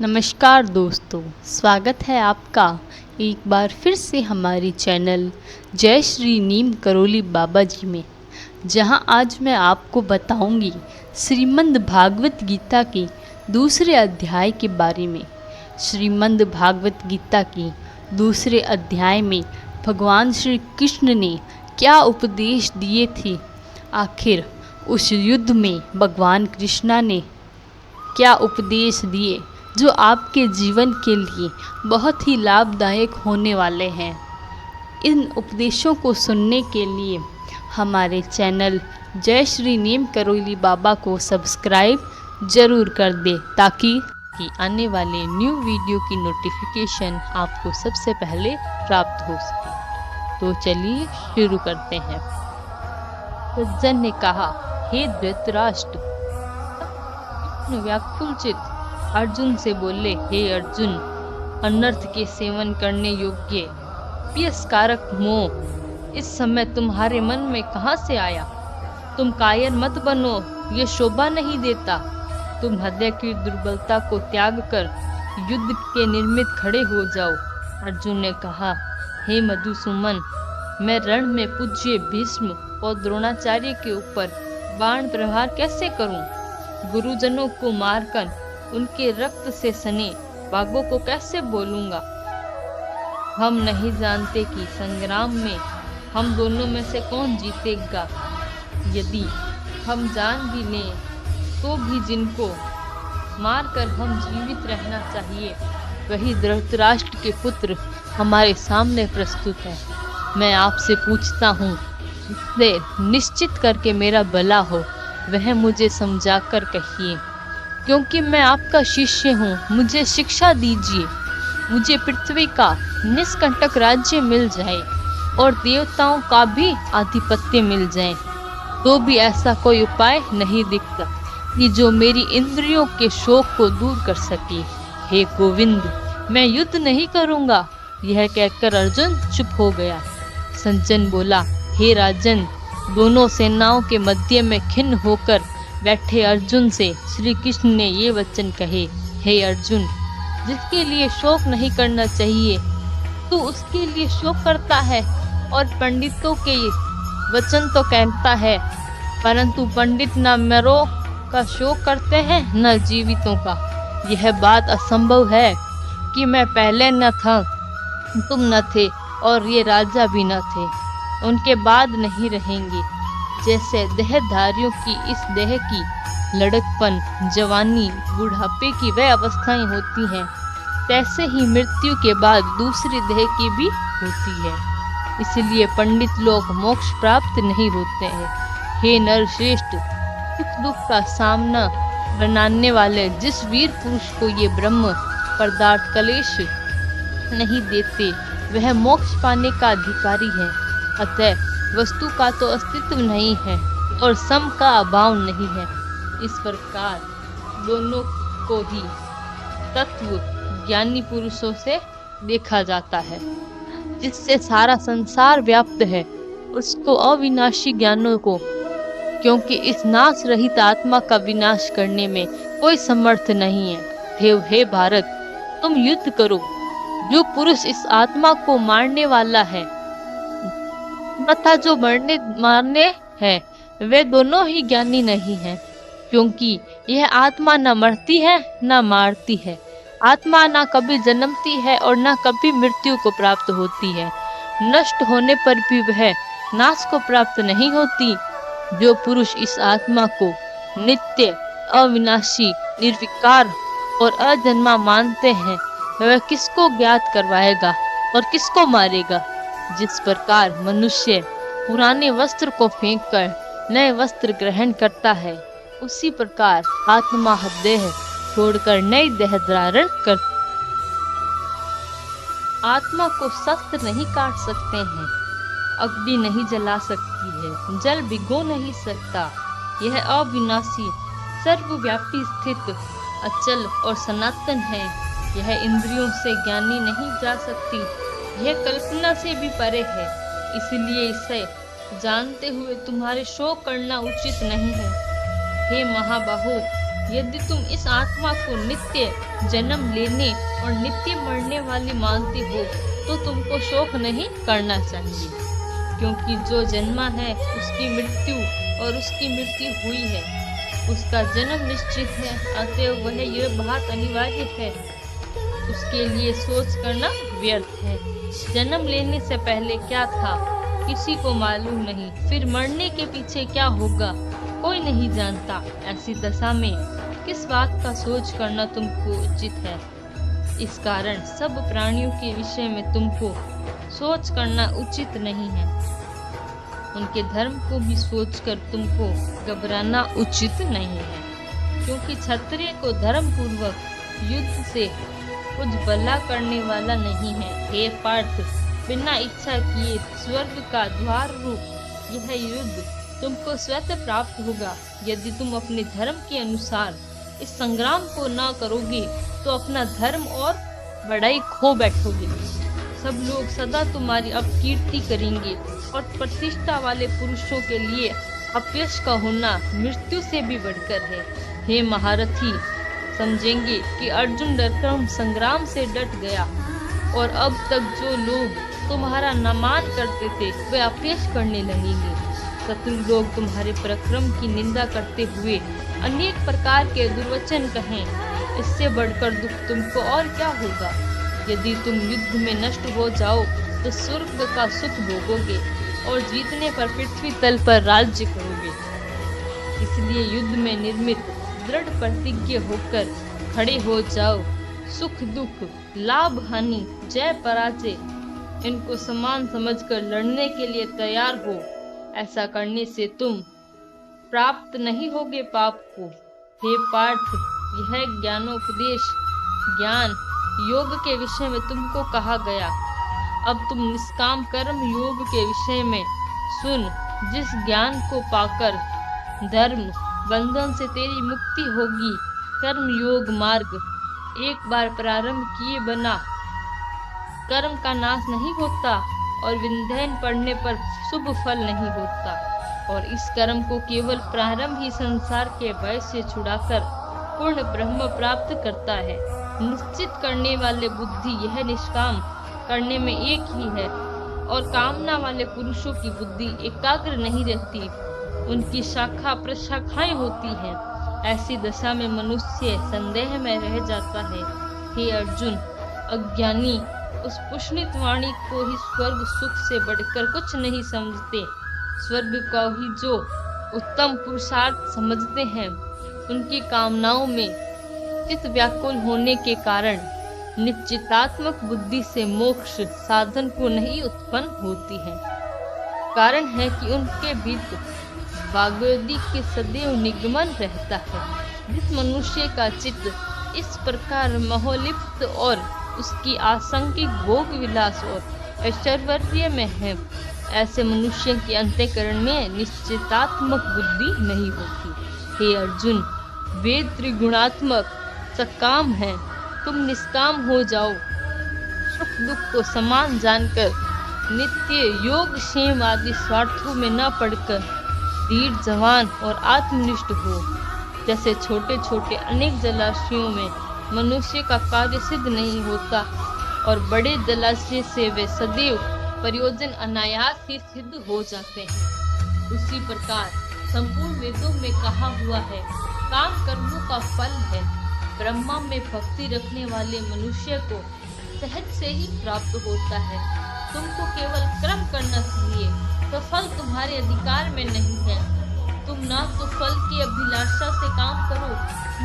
नमस्कार दोस्तों, स्वागत है आपका एक बार फिर से हमारी चैनल जय श्री नीम करोली बाबा जी में, जहां आज मैं आपको बताऊंगी श्रीमद् भागवत गीता के दूसरे अध्याय के बारे में। श्रीमद् भागवत गीता के दूसरे अध्याय में भगवान श्री कृष्ण ने क्या उपदेश दिए थे, आखिर उस युद्ध में भगवान कृष्णा ने क्या उपदेश दिए जो आपके जीवन के लिए बहुत ही लाभदायक होने वाले हैं। इन उपदेशों को सुनने के लिए हमारे चैनल जय श्री नीम करोली बाबा को सब्सक्राइब ज़रूर कर दें ताकि आने वाले न्यू वीडियो की नोटिफिकेशन आपको सबसे पहले प्राप्त हो सके। तो चलिए शुरू करते हैं। सज्जन ने कहा, हे धृतराष्ट्र, व्याकुलचित अर्जुन से बोले, हे अर्जुन, अनर्थ के सेवन करने योग्य पियसकारक मोह इस समय तुम्हारे मन में कहाँ से आया? तुम कायर मत बनो, ये शोभा नहीं देता। तुम हृदय की दुर्बलता को त्याग कर युद्ध के निर्मित खड़े हो जाओ। अर्जुन ने कहा, हे मधुसूदन, मैं रण में पूज्य भीष्म और द्रोणाचार्य के ऊपर बाण प्रहार कैसे करूं? गुरुजनों को मारकर उनके रक्त से सने बागों को कैसे बोलूंगा? हम नहीं जानते कि संग्राम में हम दोनों में से कौन जीतेगा। यदि हम जान भी लें तो भी जिनको मारकर हम जीवित रहना चाहिए, वही धृतराष्ट्र के पुत्र हमारे सामने प्रस्तुत है। मैं आपसे पूछता हूँ, इससे निश्चित करके मेरा भला हो, वह मुझे समझाकर कहिए, क्योंकि मैं आपका शिष्य हूँ। मुझे शिक्षा दीजिए। मुझे पृथ्वी का निष्कंटक राज्य मिल जाए और देवताओं का भी आधिपत्य मिल जाए, तो भी ऐसा कोई उपाय नहीं दिखता कि जो मेरी इंद्रियों के शोक को दूर कर सके। हे गोविंद, मैं युद्ध नहीं करूँगा। यह कहकर अर्जुन चुप हो गया। संजन बोला, हे राजन, दोनों सेनाओं के मध्य में खिन्न होकर बैठे अर्जुन से श्री कृष्ण ने ये वचन कहे, हे अर्जुन, जिसके लिए शोक नहीं करना चाहिए तू उसके लिए शोक करता है, और पंडितों के वचन तो कहता है, परंतु पंडित न मरों का शोक करते हैं न जीवितों का। यह बात असंभव है कि मैं पहले न था, तुम न थे, और ये राजा भी न थे, उनके बाद नहीं रहेंगे। जैसे देहधारियों की इस देह की लड़कपन, जवानी, बुढ़ापे की वह अवस्थाएं होती हैं, तैसे ही मृत्यु के बाद दूसरी देह की भी होती है। इसलिए पंडित लोग मोक्ष प्राप्त नहीं होते हैं। हे नरश्रेष्ठ, सुख दुख का सामना बनाने वाले जिस वीर पुरुष को ये ब्रह्म पदार्थ कलेश नहीं देते, वह मोक्ष पाने का अधिकारी है। अतः वस्तु का तो अस्तित्व नहीं है और सम का अभाव नहीं है। इस प्रकार दोनों को ही तत्व ज्ञानी पुरुषों से देखा जाता है। जिससे सारा संसार व्याप्त है, उसको अविनाशी ज्ञानों को, क्योंकि इस नाश रहित आत्मा का विनाश करने में कोई समर्थ नहीं है। हे भारत, तुम युद्ध करो। जो पुरुष इस आत्मा को मारने वाला है तथा जो मारने हैं, वे दोनों ही ज्ञानी नहीं हैं, क्योंकि यह आत्मा न मरती है न मारती है। आत्मा न कभी जन्मती है और न कभी मृत्यु को प्राप्त होती है। नष्ट होने पर भी वह नाश को प्राप्त नहीं होती। जो पुरुष इस आत्मा को नित्य, अविनाशी, निर्विकार और अजन्मा मानते हैं, वह किसको ज्ञात करवाएगा और किसको मारेगा? जिस प्रकार मनुष्य पुराने वस्त्र को फेंककर नए वस्त्र ग्रहण करता है, उसी प्रकार आत्मा देह छोड़कर नई देह धारण कर। आत्मा को शस्त्र नहीं काट सकते हैं, अग्नि नहीं जला सकती है, जल भिगो नहीं सकता। यह अविनाशी, सर्वव्यापी, स्थित, अचल और सनातन है। यह इंद्रियों से ज्ञानी नहीं जा सकती। यह कल्पना से भी परे है। इसलिए इसे जानते हुए तुम्हारे शोक करना उचित नहीं है। हे महाबाहो, यदि तुम इस आत्मा को नित्य जन्म लेने और नित्य मरने वाली मानते हो तो तुमको शोक नहीं करना चाहिए, क्योंकि जो जन्मा है उसकी मृत्यु और उसकी मृत्यु हुई है, उसका जन्म निश्चित है, अतएव वह यह बात अनिवार्य है, उसके लिए सोच करना व्यर्थ है। जन्म लेने से पहले क्या था किसी को मालूम नहीं, फिर मरने के पीछे क्या होगा कोई नहीं जानता। ऐसी दशा में किस बात का सोच करना तुमको उचित है। इस कारण सब प्राणियों के विषय में तुमको सोच करना उचित नहीं है। उनके धर्म को भी सोचकर तुमको घबराना उचित नहीं है, क्योंकि क्षत्रिय को धर्म पूर्वक युद्ध से कुछ भला करने वाला नहीं है। हे पार्थ, बिना इच्छा किए स्वर्ग का द्वार रूप यह युद्ध तुमको स्वतः प्राप्त होगा। यदि तुम अपने धर्म के अनुसार इस संग्राम को न करोगे तो अपना धर्म और बड़ाई खो बैठोगे। सब लोग सदा तुम्हारी अपकीर्ति करेंगे और प्रतिष्ठा वाले पुरुषों के लिए अपयश का होना मृत्यु से भी बढ़कर है। हे महारथी, समझेंगे कि अर्जुन डरकर संग्राम से डट गया और अब तक जो लोग तुम्हारा नमान करते थे वे अपयश करने लगेंगे। शत्रु लोग तुम्हारे पराक्रम की निंदा करते हुए अनेक प्रकार के दुर्वचन कहें, इससे बढ़कर दुख तुमको और क्या होगा। यदि तुम युद्ध में नष्ट हो जाओ तो स्वर्ग का सुख भोगोगे और जीतने पर पृथ्वी तल पर राज्य करोगे। इसलिए युद्ध में निर्मित दृढ़ प्रतिज्ञ होकर खड़े हो जाओ। सुख दुख, लाभ हानि, जय पराजय इनको समान समझकर लड़ने के लिए तैयार हो। ऐसा करने से तुम प्राप्त नहीं होगे पाप को। हे पार्थ, यह ज्ञानोपदेश ज्ञान योग के विषय में तुमको कहा गया। अब तुम निष्काम कर्म योग के विषय में सुन। जिस ज्ञान को पाकर धर्म बंधन से तेरी मुक्ति होगी। कर्म योग मार्ग एक बार प्रारंभ किए बना कर्म का नाश नहीं होता और विंध्यन पड़ने पर शुभ फल नहीं होता, और इस कर्म को केवल प्रारंभ ही संसार के भय से छुड़ाकर पूर्ण ब्रह्म प्राप्त करता है। निश्चित करने वाले बुद्धि यह निष्काम करने में एक ही है, और कामना वाले पुरुषों की बुद्धि एकाग्र नहीं रहती, उनकी शाखा प्रशाखाएं होती हैं। ऐसी दशा में मनुष्य संदेह में रह जाता है। हे अर्जुन, अज्ञानी उस पुष्णित वाणी को ही स्वर्ग सुख से बढ़कर कुछ नहीं समझते। स्वर्ग को ही जो उत्तम पुरुषार्थ समझते हैं, उनकी कामनाओं में चित्त व्याकुल होने के कारण निश्चितात्मक बुद्धि से मोक्ष साधन को नहीं उत्पन्न होती है। कारण है कि उनके भीतर वाग्वेदी के सदैव निगमन रहता है। जिस मनुष्य का चित्त इस प्रकार मोहलिप्त और उसकी आसंगिक भोग विलास और ऐश्वर्य में है, ऐसे मनुष्य के अंतःकरण में निश्चितात्मक बुद्धि नहीं होती। हे अर्जुन, वेद त्रिगुणात्मक सकाम है, तुम निष्काम हो जाओ। सुख दुख को समान जानकर नित्य योग क्षेम आदि स्वार्थों में न पड़कर धीर जवान और आत्मनिष्ठ हो। जैसे छोटे छोटे अनेक जलाशयों में मनुष्य का कार्य सिद्ध नहीं होता और बड़े जलाशय से वे सदैव प्रयोजन अनायास ही सिद्ध हो जाते हैं, उसी प्रकार संपूर्ण वेदों में कहा हुआ है, काम कर्मों का फल है। ब्रह्मा में भक्ति रखने वाले मनुष्य को सहज से ही प्राप्त होता है। तुमको केवल कर्म करना चाहिए, तो फल तुम्हारे अधिकार में नहीं है। तुम ना तो फल की अभिलाषा से काम करो,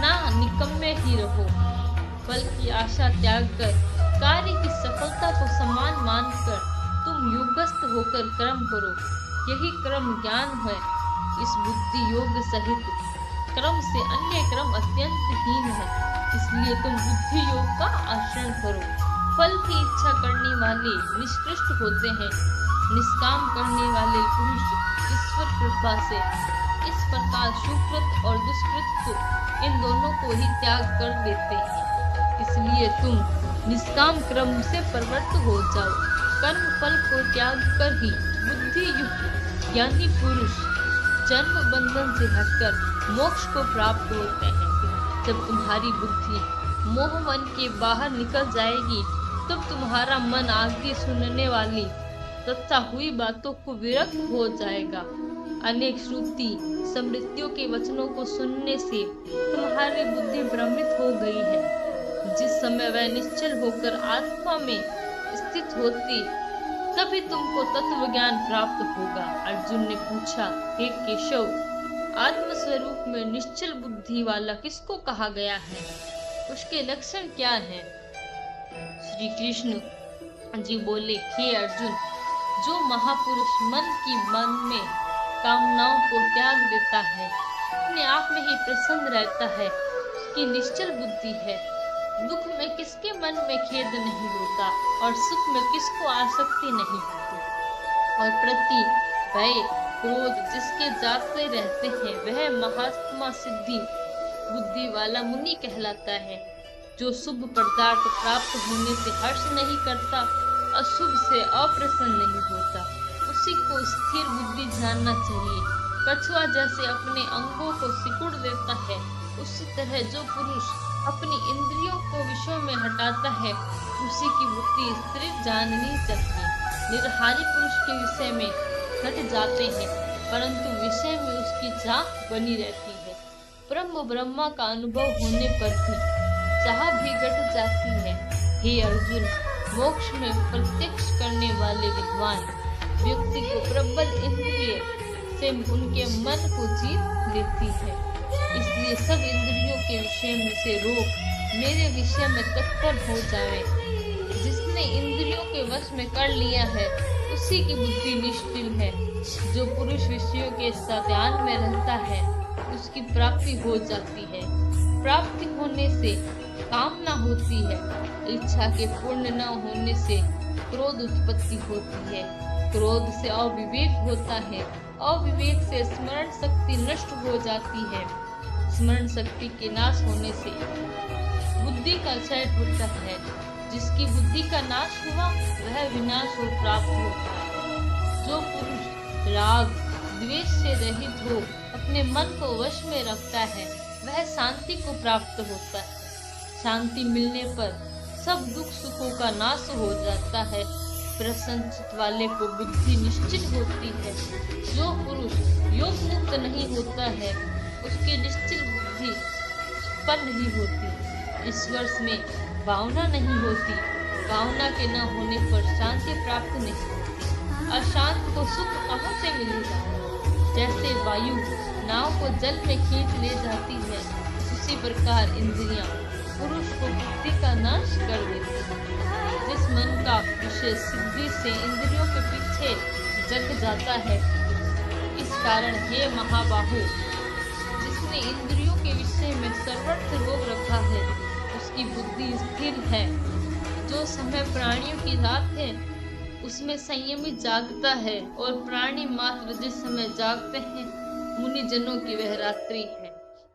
ना निकम्मे ही रहो। फल की आशा त्याग कर कार्य की सफलता को समान मानकर तुम योगस्थ होकर कर्म करो। यही कर्म ज्ञान है। इस बुद्धि योग सहित कर्म से अन्य कर्म अत्यंत हीन है, इसलिए तुम बुद्धि योग का आचरण करो। फल की इच्छा करने वाले निष्कृष्ट होते हैं, निष्काम करने वाले पुरुष ईश्वर कृपा से इस प्रकार सुकृत और दुष्कृत इन दोनों को ही त्याग कर देते हैं। इसलिए तुम निष्काम क्रम से प्रवृत्त हो जाओ। कर्म फल को त्याग कर ही बुद्धि युक्त ज्ञानी पुरुष जन्म बंधन से हटकर मोक्ष को प्राप्त होते हैं। जब तुम्हारी बुद्धि मोहवन के बाहर निकल जाएगी तब तुम्हारा मन आगे सुनने वाली तथा हुई बातों को विरक्त हो जाएगा। अनेक श्रुति स्मृतियों के वचनों को सुनने से तुम्हारी बुद्धि भ्रमित हो गई है। जिस समय वह निश्चल होकर आत्मा में स्थित होती तभी तुमको तत्व ज्ञान प्राप्त होगा। अर्जुन ने पूछा, हे केशव, आत्म स्वरूप में निश्चल बुद्धि वाला किसको कहा गया है? उसके लक्षण क्या हैं? श्री कृष्ण जी बोले, हे अर्जुन, जो महापुरुष मन में कामनाओं को त्याग देता है, अपने आप में ही प्रसन्न रहता है, उसकी निश्चल बुद्धि है। दुख में किसके मन में खेद नहीं होता और सुख में किसको आसक्ति नहीं होती। और प्रति भय क्रोध जिसके जाते रहते हैं वह महात्मा सिद्धि बुद्धि वाला मुनि कहलाता है। जो शुभ पदार्थ प्राप्त होने से हर्ष नहीं करता, अशुभ से अप्रसन्न नहीं होता, उसी को स्थिर बुद्धि जानना चाहिए। कछुआ जैसे अपने अंगों को सिकुड़ देता है, उसी तरह जो पुरुष अपनी इंद्रियों को विषयों में हटाता है, उसी की बुद्धि स्थिर जाननी चाहिए। निर्हारी पुरुष के विषय में हट जाते हैं, परंतु विषय में उसकी चाह बनी रहती है। ब्रह्मा का अनुभव होने पर भी चाह भी घट जाती है। हे अर्जुन, मोक्ष में प्रत्यक्ष करने वाले विद्वान व्यक्ति को प्रबल इंद्रिय से उनके मन को जीत लेती है। इसलिए सब इंद्रियों के विषय में से रोक मेरे विषय में तत्पर हो जाए। जिसने इंद्रियों के वश में कर लिया है उसी की बुद्धि निश्चल है। जो पुरुष विषयों के साथ ध्यान में रहता है उसकी प्राप्ति हो जाती है। प्राप्ति होने से कामना होती है, इच्छा के पूर्ण न होने से क्रोध उत्पत्ति होती है, क्रोध से अविवेक होता है, अविवेक से स्मरण शक्ति नष्ट हो जाती है, स्मरण शक्ति के नाश होने से बुद्धि का क्षय होता है। जिसकी बुद्धि का नाश हुआ वह विनाश और प्राप्त होता है। जो पुरुष राग द्वेष से रहित हो अपने मन को वश में रखता है वह शांति को प्राप्त होता है। शांति मिलने पर सब दुख सुखों का नाश हो जाता है। प्रसन्न चित्त वाले को बुद्धि निश्चित होती है। जो पुरुष योग मुक्त नहीं होता है उसकी निश्चित बुद्धि उत्पन्न नहीं होती। इस वर्ष में भावना नहीं होती। भावना के न होने पर शांति प्राप्त नहीं होती। अशांत को सुख कहाँ से मिलेगा? जैसे वायु नाव को जल में खींच ले जाती है, उसी प्रकार इंद्रियां पुरुष को बुद्धि का नाश कर देती है। जिस मन का विषय सिद्धि से इंद्रियों के पीछे जग जाता है, इस कारण हे महाबाहु, जिसने इंद्रियों के विषय में सर्वत्र रोक रखा है उसकी बुद्धि स्थिर है। जो समय प्राणियों की रात है उसमें संयमी जागता है और प्राणी मात्र जिस समय जागते हैं मुनि जनों की वह रात्रि है।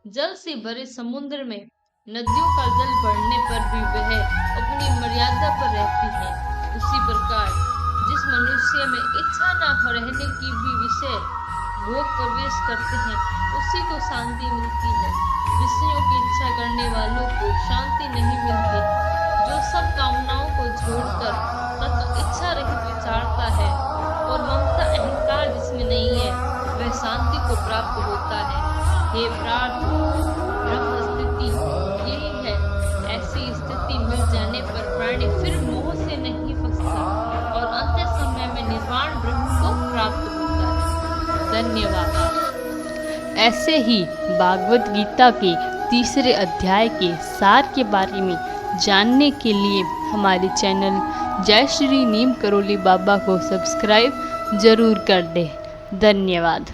जल से भरे समुद्र में नदियों का जल बढ़ने पर भी वह अपनी मर्यादा पर रहती है। उसी प्रकार जिस मनुष्य में इच्छा न रहने की भी विषय भोग प्रवेश करते हैं उसी को शांति मिलती है। विषयों की इच्छा करने वालों को शांति नहीं मिलती। जो सब कामनाओं को छोड़कर तत्व इच्छा रहित विचारता है और ममता अहंकार जिसमें नहीं है वह शांति को प्राप्त होता है। हे प्रार्थ, ब्रह्म स्थिति यही है। ऐसी स्थिति मिल जाने पर प्राणी फिर मोह से नहीं फंसता और अंत समय में निर्वाण ब्रह्म को प्राप्त होता है। धन्यवाद। ऐसे ही भागवत गीता के तीसरे अध्याय के सार के बारे में जानने के लिए हमारे चैनल जय श्री नीम करोली बाबा को सब्सक्राइब जरूर कर दें। धन्यवाद।